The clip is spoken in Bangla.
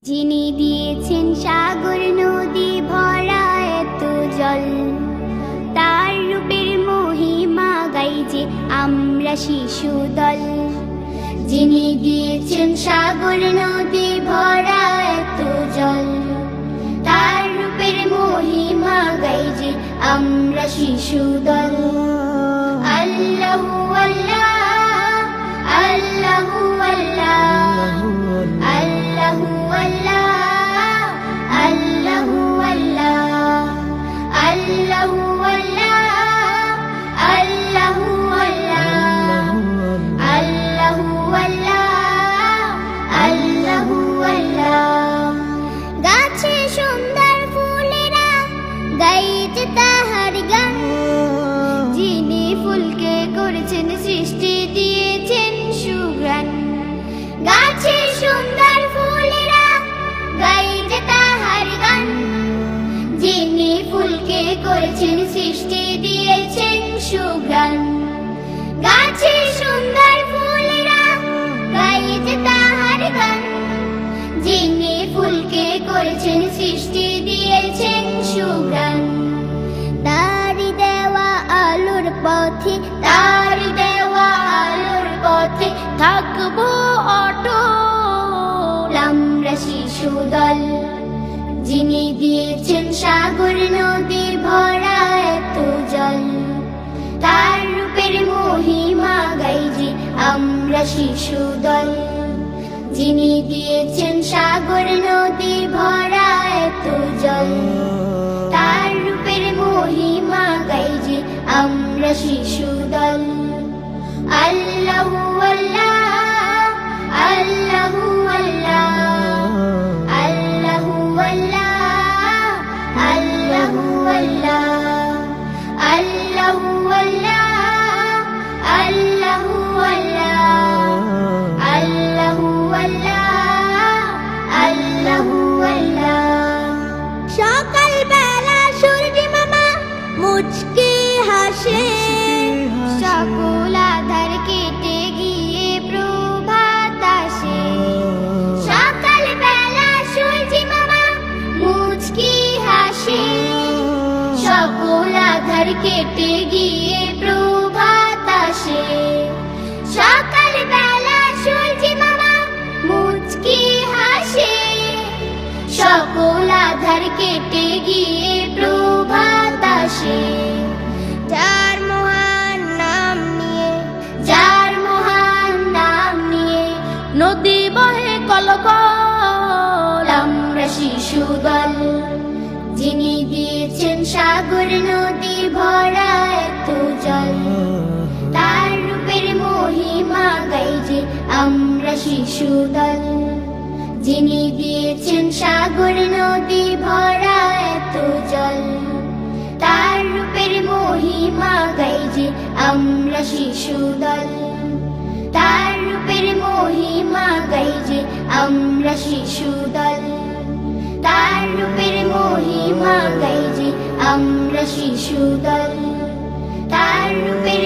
যিনি দিয়েছেন সাগর নদী ভরা এত জল, তার রূপের মহিমা গাই যে আমরা শিশু দল। যিনি দিয়েছেন সাগর নদী ভরা এত জল, তার রূপের মহিমা গাই যে আমরা শিশু দল। আল্লাহু আল্লাহ, আল্লাহু আল্লাহ, আল্লাহু আল্লাহ, আল্লাহু আল্লাহ, আল্লাহু আল্লাহ, আল্লাহু আল্লাহ, আল্লাহু আল্লাহ, আল্লাহু আল্লাহ। গাছে সুন্দর ফুলেরা গাইছে তাহার গান, যিনি ফুলকে করেছেন সৃষ্টি দিয়েছেন সুঘ্রাণ। গাছে সুন্দর ফুলেরা গাইছে তাহার গান, যিনি ফুলকে করেছেন সৃষ্টি দিয়েছেন সুঘ্রাণ। গাছে সুন্দর ফুলেরা গাইছে তাহার গান, যিনি ফুলকে করেছেন সৃষ্টি দিয়েছেন সুঘ্রাণ। তারি দেওয়া আলোর পথে, তারি দেওয়া আলোর পথে থাকবো অটল আমরা শিশু দল। যিনি দিয়েছেন সাগর নদী ভরা এত জল, তার রূপের মহিমা গাই যে আমরা শিশু দল। যিনি দিয়েছেন সাগর নদী ভরা এত জল, তার রূপের মহিমা গাই যে আমরা শিশু দল। আল্লাহু আল্লাহ, আল্লাহু আল্লাহ, আল্লাহু আল্লাহ, আল্লাহু আল্লাহ, আল্লাহু আল্লাহ, আল্লাহু আল্লাহ, আল্লাহু আল্লাহ, আল্লাহু আল্লাহ। সকাল বেলা সূর্য মামা মুচকি হাসে, সকল আধার কেটে গিয়ে প্রভাত আসে। সকাল বেলা সূর্য মামা মুচকি হাসে, সকল আধার কেটে গিয়ে প্রভাত আসে। সকাল বেলা সূর্য মামা মুচকি হাসে, সকল আধার কেটে গিয়ে প্রভাত আসে। যার মহান নাম নিয়ে, যার মহান নাম নিয়ে নদী বহে কলকল আমরা শিশু দল। যিনি দিয়েছেন সাগর নদী ভরা এত জল, তার রূপের মহিমা গাই যে আমরা শিশু দল। যিনি দিয়েছেন সাগর নদী ভরা এত জল, তার রূপের মহিমা গাই যে আমরা শিশু দল। তার রূপের মহিমা গাই যে আমরা শিশু দল। তার রূপের মহিমা গাই যে আমরা শিশু দল। তার রূপের